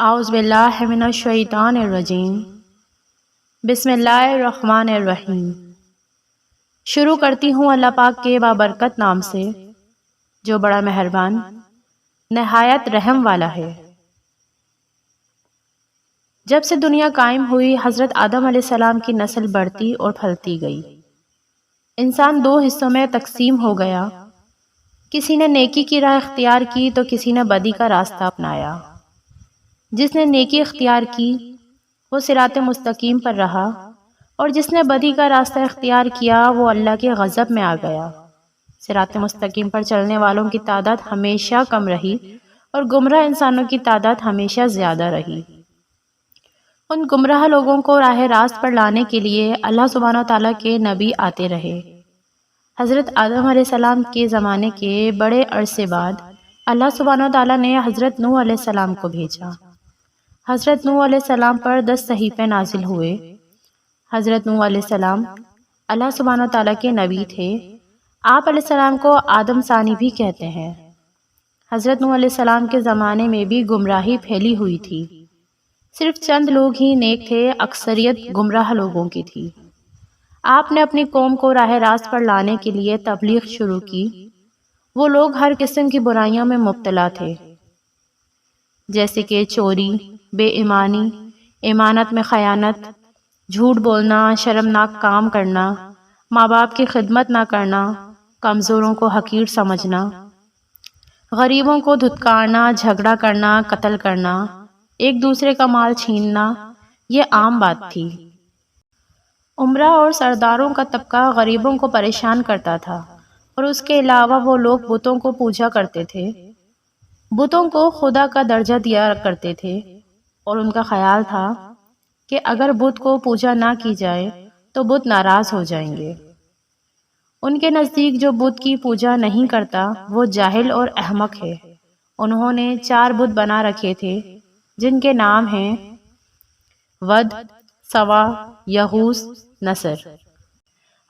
اعوذ باللہ من الشیطان الرجیم۔ بسم اللہ الرحمن الرحیم۔ شروع کرتی ہوں اللہ پاک کے بابرکت نام سے جو بڑا مہربان نہایت رحم والا ہے۔ جب سے دنیا قائم ہوئی، حضرت آدم علیہ السلام کی نسل بڑھتی اور پھلتی گئی۔ انسان دو حصوں میں تقسیم ہو گیا، کسی نے نیکی کی راہ اختیار کی تو کسی نے بدی کا راستہ اپنایا۔ جس نے نیکی اختیار کی وہ صراط مستقیم پر رہا، اور جس نے بدی کا راستہ اختیار کیا وہ اللہ کے غضب میں آ گیا۔ صراط مستقیم پر چلنے والوں کی تعداد ہمیشہ کم رہی اور گمراہ انسانوں کی تعداد ہمیشہ زیادہ رہی۔ ان گمراہ لوگوں کو راہ راست پر لانے کے لیے اللہ سبحانہ و تعالیٰ کے نبی آتے رہے۔ حضرت آدم علیہ السلام کے زمانے کے بڑے عرصے بعد اللہ سبحانہ و تعالیٰ نے حضرت نوح علیہ السلام کو بھیجا۔ حضرت نوح علیہ السلام پر 10 صحیفے نازل ہوئے۔ حضرت نوح علیہ السلام اللہ سبحانہ و تعالیٰ کے نبی تھے۔ آپ علیہ السلام کو آدم ثانی بھی کہتے ہیں۔ حضرت نوح علیہ السلام کے زمانے میں بھی گمراہی پھیلی ہوئی تھی، صرف چند لوگ ہی نیک تھے، اکثریت گمراہ لوگوں کی تھی۔ آپ نے اپنی قوم کو راہ راست پر لانے کے لیے تبلیغ شروع کی۔ وہ لوگ ہر قسم کی برائیوں میں مبتلا تھے، جیسے کہ چوری، بے ایمانی، امانت میں خیانت، جھوٹ بولنا، شرمناک کام کرنا، ماں باپ کی خدمت نہ کرنا، کمزوروں کو حقیر سمجھنا، غریبوں کو دھتکارنا، جھگڑا کرنا، قتل کرنا، ایک دوسرے کا مال چھیننا، یہ عام بات تھی۔ امرا اور سرداروں کا طبقہ غریبوں کو پریشان کرتا تھا، اور اس کے علاوہ وہ لوگ بتوں کو پوجا کرتے تھے، بتوں کو خدا کا درجہ دیا کرتے تھے، اور ان کا خیال تھا کہ اگر بت کو پوجا نہ کی جائے تو بت ناراض ہو جائیں گے۔ ان کے نزدیک جو بت کی پوجا نہیں کرتا وہ جاہل اور احمق ہے۔ انہوں نے 4 بت بنا رکھے تھے جن کے نام ہیں ود، سوا، یغوث، نصر۔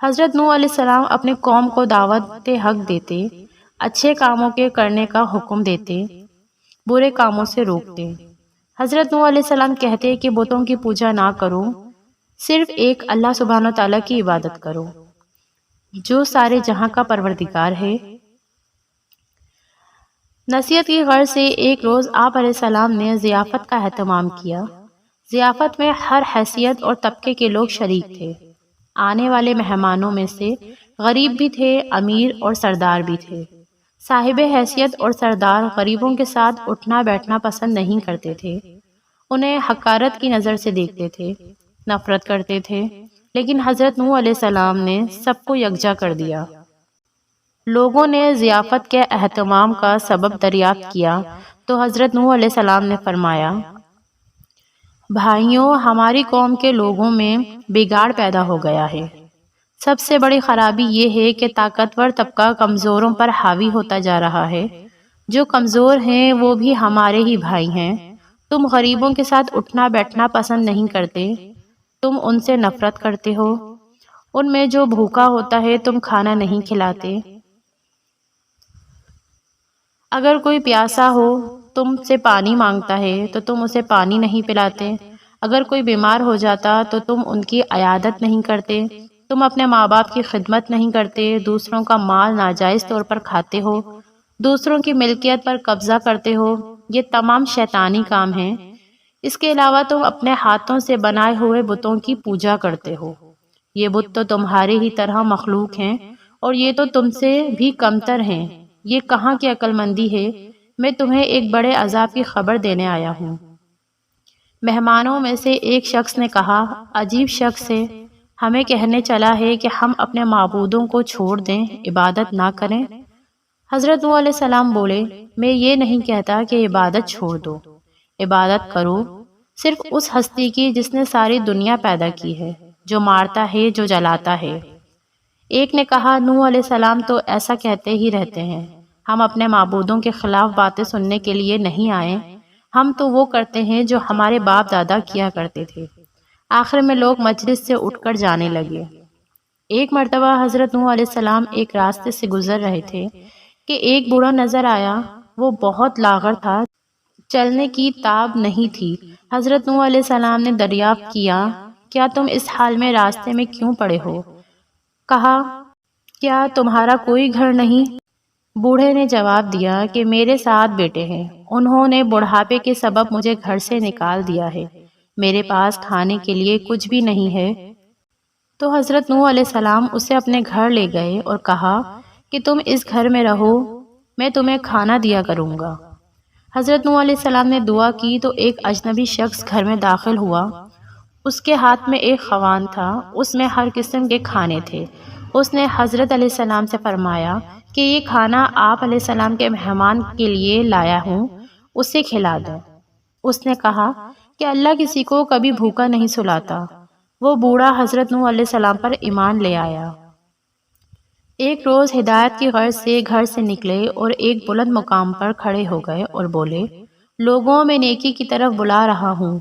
حضرت نوح علیہ السلام اپنے قوم کو دعوت حق دیتے، اچھے کاموں کے کرنے کا حکم دیتے، برے کاموں سے روکتے۔ حضرت نوح علیہ السلام کہتے کہ بتوں کی پوجا نہ کرو، صرف ایک اللہ سبحانہ و تعالیٰ کی عبادت کرو جو سارے جہاں کا پروردگار ہے۔ نصیحت کی غرض سے ایک روز آپ علیہ السلام نے ضیافت کا اہتمام کیا۔ ضیافت میں ہر حیثیت اور طبقے کے لوگ شریک تھے۔ آنے والے مہمانوں میں سے غریب بھی تھے، امیر اور سردار بھی تھے۔ صاحب حیثیت اور سردار غریبوں کے ساتھ اٹھنا بیٹھنا پسند نہیں کرتے تھے، انہیں حقارت کی نظر سے دیکھتے تھے، نفرت کرتے تھے، لیکن حضرت نوح علیہ السلام نے سب کو یکجا کر دیا۔ لوگوں نے ضیافت کے اہتمام کا سبب دریافت کیا تو حضرت نوح علیہ السلام نے فرمایا، بھائیوں، ہماری قوم کے لوگوں میں بگاڑ پیدا ہو گیا ہے۔ سب سے بڑی خرابی یہ ہے کہ طاقتور طبقہ کمزوروں پر حاوی ہوتا جا رہا ہے۔ جو کمزور ہیں وہ بھی ہمارے ہی بھائی ہیں۔ تم غریبوں کے ساتھ اٹھنا بیٹھنا پسند نہیں کرتے، تم ان سے نفرت کرتے ہو۔ ان میں جو بھوکا ہوتا ہے تم کھانا نہیں کھلاتے۔ اگر کوئی پیاسا ہو تم سے پانی مانگتا ہے تو تم اسے پانی نہیں پلاتے۔ اگر کوئی بیمار ہو جاتا تو تم ان کی عیادت نہیں کرتے۔ تم اپنے ماں باپ کی خدمت نہیں کرتے، دوسروں کا مال ناجائز طور پر کھاتے ہو، دوسروں کی ملکیت پر قبضہ کرتے ہو۔ یہ تمام شیطانی کام ہیں۔ اس کے علاوہ تم اپنے ہاتھوں سے بنائے ہوئے بتوں کی پوجا کرتے ہو۔ یہ بت تو تمہارے ہی طرح مخلوق ہیں اور یہ تو تم سے بھی کمتر ہیں۔ یہ کہاں کی عقل مندی ہے؟ میں تمہیں ایک بڑے عذاب کی خبر دینے آیا ہوں۔ مہمانوں میں سے ایک شخص نے کہا، عجیب شخص ہے، ہمیں کہنے چلا ہے کہ ہم اپنے معبودوں کو چھوڑ دیں، عبادت نہ کریں۔ حضرت نوح علیہ السلام بولے، میں یہ نہیں کہتا کہ عبادت چھوڑ دو، عبادت کرو صرف اس ہستی کی جس نے ساری دنیا پیدا کی ہے، جو مارتا ہے، جو جلاتا ہے۔ ایک نے کہا، نوح علیہ السلام تو ایسا کہتے ہی رہتے ہیں، ہم اپنے معبودوں کے خلاف باتیں سننے کے لیے نہیں آئے، ہم تو وہ کرتے ہیں جو ہمارے باپ دادا کیا کرتے تھے۔ آخر میں لوگ مجلس سے اٹھ کر جانے لگے۔ ایک مرتبہ حضرت نوح علیہ السلام ایک راستے سے گزر رہے تھے کہ ایک بوڑھا نظر آیا۔ وہ بہت لاغر تھا، چلنے کی تاب نہیں تھی۔ حضرت نوح علیہ السلام نے دریافت کیا، کیا تم اس حال میں راستے میں کیوں پڑے ہو؟ کہا، کیا تمہارا کوئی گھر نہیں؟ بوڑھے نے جواب دیا کہ میرے 7 بیٹے ہیں، انہوں نے بڑھاپے کے سبب مجھے گھر سے نکال دیا ہے، میرے پاس کھانے کے لیے کچھ بھی نہیں ہے۔ تو حضرت نوح علیہ السلام اسے اپنے گھر لے گئے اور کہا کہ تم اس گھر میں رہو، میں تمہیں کھانا دیا کروں گا۔ حضرت نوح علیہ السلام نے دعا کی تو ایک اجنبی شخص گھر میں داخل ہوا۔ اس کے ہاتھ میں ایک خوان تھا، اس میں ہر قسم کے کھانے تھے۔ اس نے حضرت علیہ السلام سے فرمایا کہ یہ کھانا آپ علیہ السلام کے مہمان کے لیے لایا ہوں، اسے کھلا دو۔ اس نے کہا کہ اللہ کسی کو کبھی بھوکا نہیں سلاتا۔ وہ بوڑھا حضرت نوح علیہ السلام پر ایمان لے آیا۔ ایک روز ہدایت کی غرض سے گھر سے نکلے اور ایک بلند مقام پر کھڑے ہو گئے اور بولے، لوگوں میں نیکی کی طرف بلا رہا ہوں،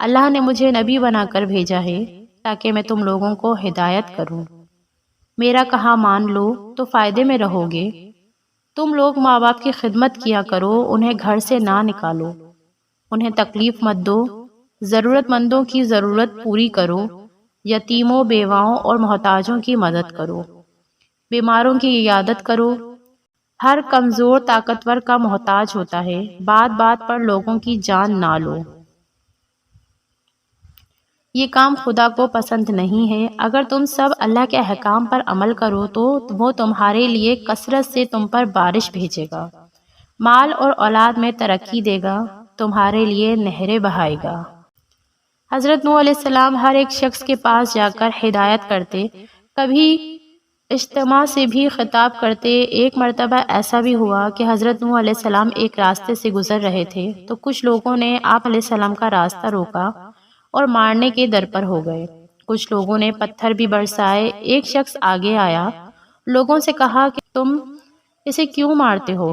اللہ نے مجھے نبی بنا کر بھیجا ہے تاکہ میں تم لوگوں کو ہدایت کروں، میرا کہا مان لو تو فائدے میں رہو گے۔ تم لوگ ماں باپ کی خدمت کیا کرو، انہیں گھر سے نہ نکالو، انہیں تکلیف مت دو، ضرورت مندوں کی ضرورت پوری کرو، یتیموں، بیواؤں اور محتاجوں کی مدد کرو، بیماروں کی عیادت کرو۔ ہر کمزور طاقتور کا محتاج ہوتا ہے، بات بات پر لوگوں کی جان نہ لو، یہ کام خدا کو پسند نہیں ہے۔ اگر تم سب اللہ کے احکام پر عمل کرو تو وہ تمہارے لیے کثرت سے تم پر بارش بھیجے گا، مال اور اولاد میں ترقی دے گا، تمہارے لیے نہریں بہائے گا۔ حضرت نوح علیہ السلام ہر ایک شخص کے پاس جا کر ہدایت کرتے، کبھی اجتماع سے بھی خطاب کرتے۔ ایک مرتبہ ایسا بھی ہوا کہ حضرت نوح علیہ السلام ایک راستے سے گزر رہے تھے تو کچھ لوگوں نے آپ علیہ السلام کا راستہ روکا اور مارنے کے در پر ہو گئے۔ کچھ لوگوں نے پتھر بھی برسائے۔ ایک شخص آگے آیا، لوگوں سے کہا کہ تم اسے کیوں مارتے ہو؟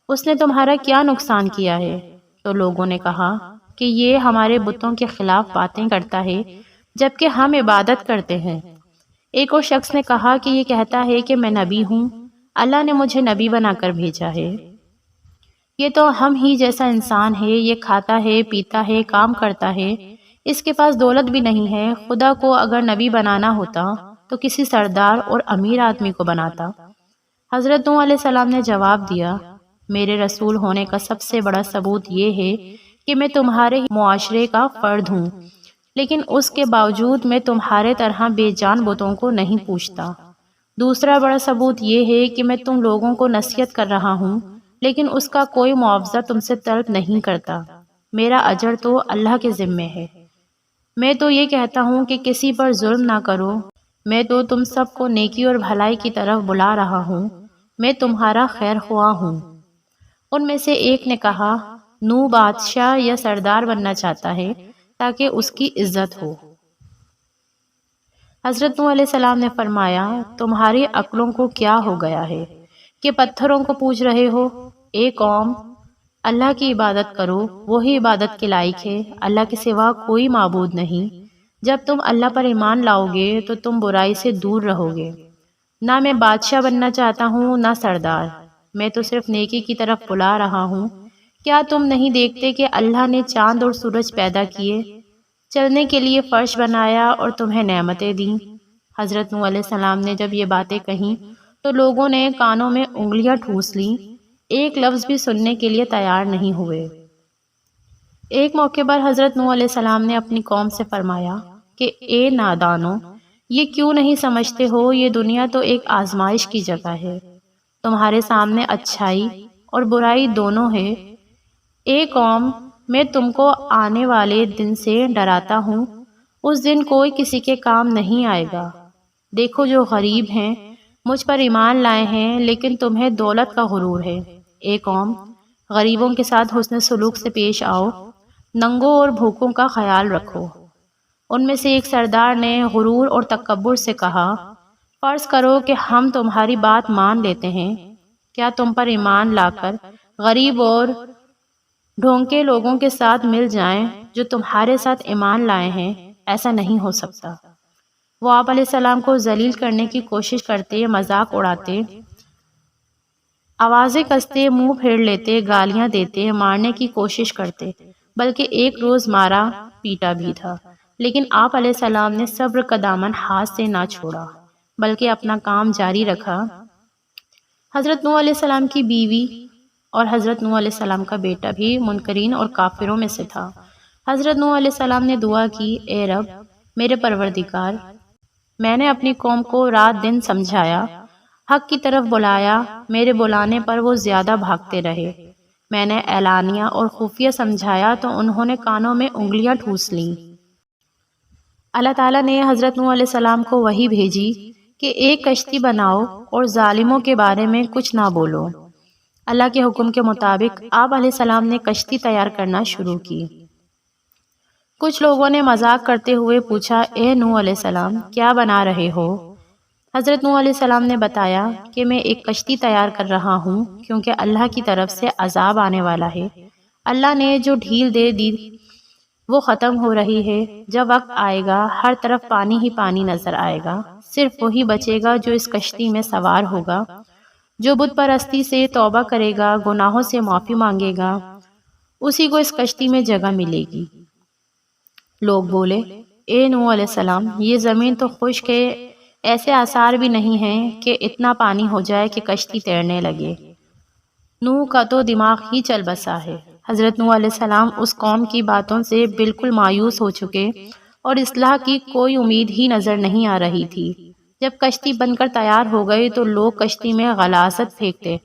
اس نے تمہارا کیا نقصان کیا ہے؟ تو لوگوں نے کہا کہ یہ ہمارے بتوں کے خلاف باتیں کرتا ہے جبکہ ہم عبادت کرتے ہیں۔ ایک اور شخص نے کہا کہ یہ کہتا ہے کہ میں نبی ہوں، اللہ نے مجھے نبی بنا کر بھیجا ہے۔ یہ تو ہم ہی جیسا انسان ہے، یہ کھاتا ہے، پیتا ہے، کام کرتا ہے، اس کے پاس دولت بھی نہیں ہے۔ خدا کو اگر نبی بنانا ہوتا تو کسی سردار اور امیر آدمی کو بناتا۔ حضرت نوح علیہ السلام نے جواب دیا، میرے رسول ہونے کا سب سے بڑا ثبوت یہ ہے کہ میں تمہارے معاشرے کا فرد ہوں، لیکن اس کے باوجود میں تمہارے طرح بے جان بتوں کو نہیں پوچھتا۔ دوسرا بڑا ثبوت یہ ہے کہ میں تم لوگوں کو نصیحت کر رہا ہوں، لیکن اس کا کوئی معاوضہ تم سے طلب نہیں کرتا، میرا اجر تو اللہ کے ذمے ہے۔ میں تو یہ کہتا ہوں کہ کسی پر ظلم نہ کرو، میں تو تم سب کو نیکی اور بھلائی کی طرف بلا رہا ہوں، میں تمہارا خیر خواہ ہوں۔ ان میں سے ایک نے کہا، نوح بادشاہ یا سردار بننا چاہتا ہے تاکہ اس کی عزت ہو۔ حضرت نوح علیہ السلام نے فرمایا، تمہاری عقلوں کو کیا ہو گیا ہے کہ پتھروں کو پوچھ رہے ہو؟ اے قوم، اللہ کی عبادت کرو، وہی عبادت کے لائق ہے، اللہ کے سوا کوئی معبود نہیں۔ جب تم اللہ پر ایمان لاؤ گے تو تم برائی سے دور رہو گے۔ نہ میں بادشاہ بننا چاہتا ہوں نہ سردار، میں تو صرف نیکی کی طرف بلا رہا ہوں۔ کیا تم نہیں دیکھتے کہ اللہ نے چاند اور سورج پیدا کیے، چلنے کے لیے فرش بنایا اور تمہیں نعمتیں دیں؟ حضرت نوح علیہ السلام نے جب یہ باتیں کہیں تو لوگوں نے کانوں میں انگلیاں ٹھوس لیں، ایک لفظ بھی سننے کے لیے تیار نہیں ہوئے۔ ایک موقع پر حضرت نوح علیہ السلام نے اپنی قوم سے فرمایا کہ اے نادانو، یہ کیوں نہیں سمجھتے ہو یہ دنیا تو ایک آزمائش کی جگہ ہے، تمہارے سامنے اچھائی اور برائی دونوں ہے۔ اے قوم، میں تم کو آنے والے دن سے ڈراتا ہوں، اس دن کوئی کسی کے کام نہیں آئے گا۔ دیکھو جو غریب ہیں، مجھ پر ایمان لائے ہیں لیکن تمہیں دولت کا غرور ہے۔ اے قوم، غریبوں کے ساتھ حسن سلوک سے پیش آؤ، ننگوں اور بھوکوں کا خیال رکھو۔ ان میں سے ایک سردار نے غرور اور تکبر سے کہا، فرض کرو کہ ہم تمہاری بات مان لیتے ہیں، کیا تم پر ایمان لا کر غریب اور ڈھونکے لوگوں کے ساتھ مل جائیں جو تمہارے ساتھ ایمان لائے ہیں؟ ایسا نہیں ہو سکتا۔ وہ آپ علیہ السلام کو ذلیل کرنے کی کوشش کرتے، مذاق اڑاتے۔ آوازیں کستے، منہ پھیر لیتے، گالیاں دیتے، مارنے کی کوشش کرتے، بلکہ ایک روز مارا پیٹا بھی تھا، لیکن آپ علیہ السلام نے صبر کا دامن ہاتھ سے نہ چھوڑا بلکہ اپنا کام جاری رکھا۔ حضرت نوح علیہ السلام کی بیوی اور حضرت نوح علیہ السلام کا بیٹا بھی منکرین اور کافروں میں سے تھا۔ حضرت نوح علیہ السلام نے دعا کی، اے رب میرے پروردگار، میں نے اپنی قوم کو رات دن سمجھایا، حق کی طرف بلایا، میرے بلانے پر وہ زیادہ بھاگتے رہے۔ میں نے اعلانیہ اور خفیہ سمجھایا تو انہوں نے کانوں میں انگلیاں ٹھوس لیں۔ اللہ تعالیٰ نے حضرت نوح علیہ السلام کو وحی بھیجی کہ ایک کشتی بناؤ اور ظالموں کے بارے میں کچھ نہ بولو۔ اللہ کے حکم کے مطابق آپ علیہ السلام نے کشتی تیار کرنا شروع کی۔ کچھ لوگوں نے مذاق کرتے ہوئے پوچھا، اے نوح علیہ السلام کیا بنا رہے ہو؟ حضرت نوح علیہ السلام نے بتایا کہ میں ایک کشتی تیار کر رہا ہوں کیونکہ اللہ کی طرف سے عذاب آنے والا ہے۔ اللہ نے جو ڈھیل دے دی وہ ختم ہو رہی ہے۔ جب وقت آئے گا ہر طرف پانی ہی پانی نظر آئے گا، صرف وہی بچے گا جو اس کشتی میں سوار ہوگا۔ جو بت پرستی سے توبہ کرے گا، گناہوں سے معافی مانگے گا، اسی کو اس کشتی میں جگہ ملے گی۔ لوگ بولے، اے نوح علیہ السلام یہ زمین تو خشک ہے، ایسے آثار بھی نہیں ہیں کہ اتنا پانی ہو جائے کہ کشتی تیرنے لگے۔ نوح کا تو دماغ ہی چل بسا ہے۔ حضرت نوح علیہ السلام اس قوم کی باتوں سے بالکل مایوس ہو چکے اور اصلاح کی کوئی امید ہی نظر نہیں آ رہی تھی۔ جب کشتی بن کر تیار ہو گئی تو لوگ کشتی میں غلاظت پھینکتے۔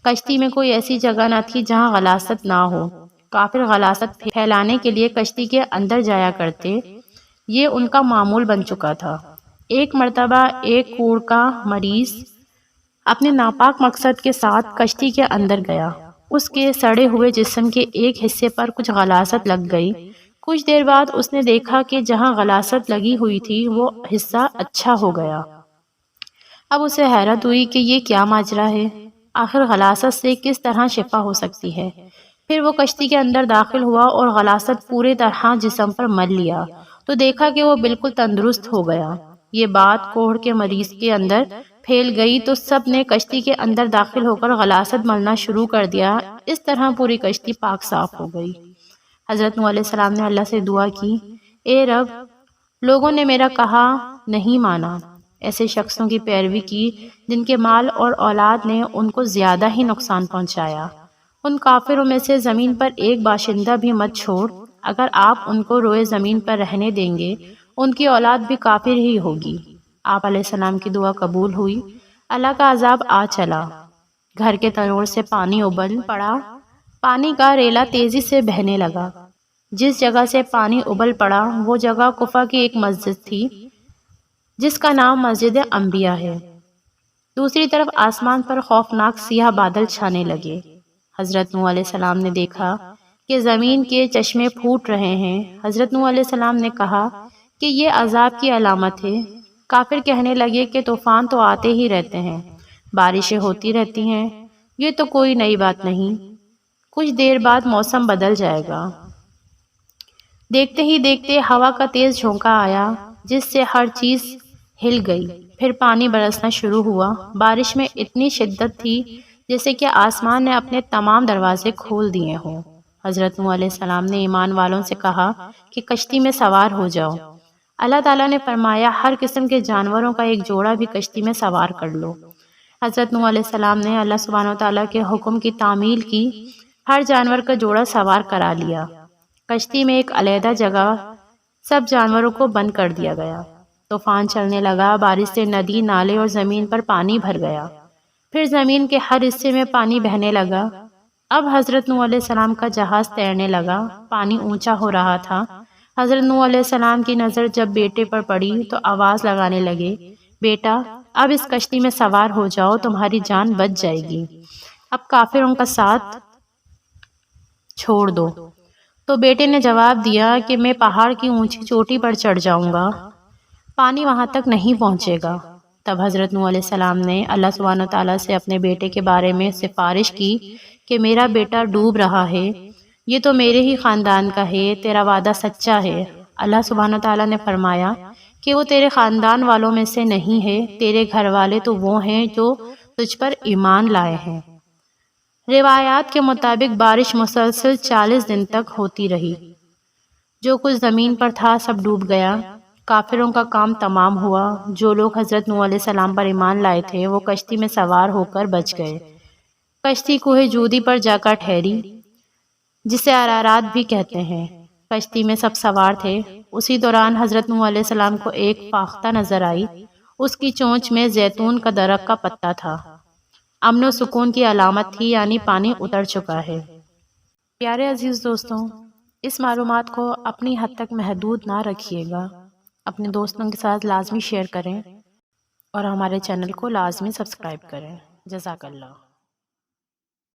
کشتی میں کوئی ایسی جگہ نہ تھی جہاں غلاظت نہ ہو۔ کافر غلاظت پھیلانے کے لیے کشتی کے اندر جایا کرتے، یہ ان کا معمول بن چکا تھا۔ ایک مرتبہ ایک کوڑ کا مریض اپنے ناپاک مقصد کے ساتھ کشتی کے اندر گیا۔ اس کے سڑے ہوئے جسم کے ایک حصے پر کچھ غلاظت لگ گئی۔ کچھ دیر بعد اس نے دیکھا کہ جہاں غلاظت لگی ہوئی تھی وہ حصہ اچھا ہو گیا۔ اب اسے حیرت ہوئی کہ یہ کیا ماجرا ہے، آخر غلاظت سے کس طرح شفا ہو سکتی ہے۔ پھر وہ کشتی کے اندر داخل ہوا اور غلاظت پورے طرح جسم پر مل لیا تو دیکھا کہ وہ بالکل تندرست ہو گیا۔ یہ بات کوڑ کے مریض کے اندر پھیل گئی تو سب نے کشتی کے اندر داخل ہو کر غلاظت ملنا شروع کر دیا۔ اس طرح پوری کشتی پاک صاف ہو گئی۔ حضرت نوح علیہ السلام نے اللہ سے دعا کی، اے رب لوگوں نے میرا کہا نہیں مانا، ایسے شخصوں کی پیروی کی جن کے مال اور اولاد نے ان کو زیادہ ہی نقصان پہنچایا۔ ان کافروں میں سے زمین پر ایک باشندہ بھی مت چھوڑ، اگر آپ ان کو روئے زمین پر رہنے دیں گے ان کی اولاد بھی کافر ہی ہوگی۔ آپ علیہ السلام کی دعا قبول ہوئی، اللہ کا عذاب آ چلا، گھر کے تنور سے پانی ابل پڑا، پانی کا ریلا تیزی سے بہنے لگا۔ جس جگہ سے پانی ابل پڑا وہ جگہ کوفہ کی ایک مسجد تھی جس کا نام مسجد انبیاء ہے۔ دوسری طرف آسمان پر خوفناک سیاہ بادل چھانے لگے۔ حضرت نوح علیہ السلام نے دیکھا کہ زمین کے چشمے پھوٹ رہے ہیں۔ حضرت نوح علیہ السلام نے کہا کہ یہ عذاب کی علامت ہے۔ کافر کہنے لگے کہ طوفان تو آتے ہی رہتے ہیں، بارشیں ہوتی رہتی ہیں، یہ تو کوئی نئی بات نہیں، کچھ دیر بعد موسم بدل جائے گا۔ دیکھتے ہی دیکھتے ہوا کا تیز جھونکا آیا جس سے ہر چیز ہل گئی، پھر پانی برسنا شروع ہوا۔ بارش میں اتنی شدت تھی جیسے کہ آسمان نے اپنے تمام دروازے کھول دیے ہوں۔ حضرت نوح علیہ السلام نے ایمان والوں سے کہا کہ کشتی میں سوار ہو جاؤ۔ اللہ تعالیٰ نے فرمایا ہر قسم کے جانوروں کا ایک جوڑا بھی کشتی میں سوار کر لو۔ حضرت نوح علیہ السلام نے اللہ سبحانہ وتعالیٰ کے حکم کی تعمیل کی، ہر جانور کا جوڑا سوار کرا لیا۔ کشتی میں ایک علیحدہ جگہ سب جانوروں کو بند کر دیا گیا۔ طوفان چلنے لگا، بارش سے ندی، نالے اور زمین پر پانی بھر گیا۔ پھر زمین کے ہر حصے میں پانی بہنے لگا۔ اب حضرت نوح علیہ السلام کا جہاز تیرنے لگا، پانی اونچا ہو رہا تھا۔ حضرت نوح علیہ السلام کی نظر جب بیٹے پر پڑی تو آواز لگانے لگے، بیٹا اب اس کشتی میں سوار ہو جاؤ، تمہاری جان بچ جائے گی، اب کافروں کا ساتھ چھوڑ دو۔ تو بیٹے نے جواب دیا کہ میں پہاڑ کی اونچی چوٹی پر چڑھ جاؤں گا، پانی وہاں تک نہیں پہنچے گا۔ تب حضرت نوح علیہ السلام نے اللہ سبحانہ وتعالیٰ سے اپنے بیٹے کے بارے میں سفارش کی کہ میرا بیٹا ڈوب رہا ہے، یہ تو میرے ہی خاندان کا ہے، تیرا وعدہ سچا ہے۔ اللہ سبحانہ وتعالیٰ نے فرمایا کہ وہ تیرے خاندان والوں میں سے نہیں ہے، تیرے گھر والے تو وہ ہیں جو تجھ پر ایمان لائے ہیں۔ روایات کے مطابق بارش مسلسل 40 دن تک ہوتی رہی۔ جو کچھ زمین پر تھا سب ڈوب گیا۔ کافروں کا کام تمام ہوا۔ جو لوگ حضرت نوح علیہ السلام پر ایمان لائے تھے وہ کشتی میں سوار ہو کر بچ گئے۔ کشتی کوہ جودی پر جا کر ٹھہری، جسے ارارات بھی کہتے ہیں۔ کشتی میں سب سوار تھے۔ اسی دوران حضرت نوح علیہ السلام کو ایک فاختہ نظر آئی۔ اس کی چونچ میں زیتون کا درخت کا پتا تھا۔ امن و سکون کی علامت تھی، یعنی پانی اتر چکا ہے۔ پیارے عزیز دوستوں، اس معلومات کو اپنی حد تک محدود نہ رکھیے گا، اپنے دوستوں کے ساتھ لازمی شیئر کریں اور ہمارے چینل کو لازمی سبسکرائب کریں۔ جزاک اللہ۔